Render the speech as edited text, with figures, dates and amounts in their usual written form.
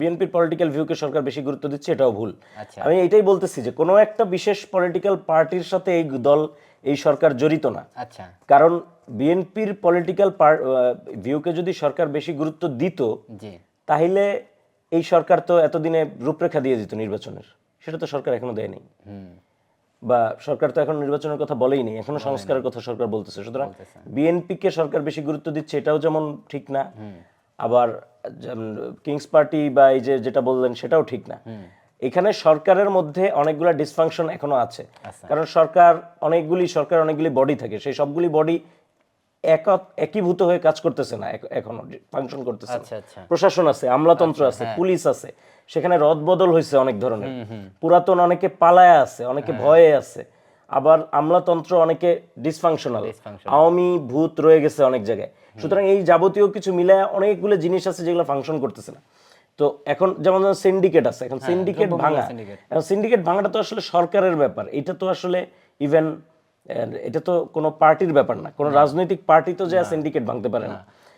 বিএনপির পলিটিক্যাল ভিউকে সরকার বেশি গুরুত্ব দিচ্ছে, এটাও ভুল। আচ্ছা। আমি এটাই বলতেছি যে কোনো একটা বিশেষ পলিটিক্যাল পার্টির সাথে এই দল, এই সরকার জড়িত না। আচ্ছা। কারণ বিএনপির পলিটিক্যাল ভিউকে যদি সরকার বেশি গুরুত্ব দিত, জি। তাহলে এই সরকার তো এতদিনে রূপরেখা দিয়ে দিত নির্বাচনের, সেটা তো সরকার এখনো দেয়নি। বা সরকার তো এখন নির্বাচনের কথা বলেই নেই, এখনো সংস্কারের কথা সরকার বলতেছে। সুতরাং বিএনপিকে সরকার বেশি গুরুত্ব দিচ্ছে, এটাও যেমন ঠিক না, আবার কিংস পার্টি বা এই যে যেটা বললেন সেটাও ঠিক না। এখানে সরকারের মধ্যে অনেকগুলো ডিসফাংশন এখনো আছে। কারণ সরকার অনেকগুলি বডি থাকে, সেই সবগুলি বডি একীভূত হয়ে কাজ করতেছে না, এখনো ফাংশন করতেছে না। আচ্ছা আচ্ছা। প্রশাসন আছে, আমলাতন্ত্র আছে, পুলিশ আছে, সেখানে রদবদল হয়েছে অনেক ধরনের। পুরাতন অনেকে পালায়া আছে, অনেকে ভয়ে আছে, আবার আমলাতন্ত্র অনেকে ডিসফাংশনাল, আওয়ামী ভূত রয়ে গেছে অনেক জায়গায়। সুতরাং এই যাবতীয় কিছু মিলায় অনেকগুলো জিনিস আছে যেগুলো ফাংশন করতেছে না। তো এখন যেমন সিন্ডিকেট আছে, এখন সিন্ডিকেট ভাঙা, এখন সিন্ডিকেট ভাঙাটা তো আসলে সরকারের ব্যাপার। এটা তো আসলে ইভেন এটা তো কোনো পার্টির ব্যাপার না, কোনো রাজনৈতিক পার্টি তো যা সিন্ডিকেট ভাঙতে পারে না।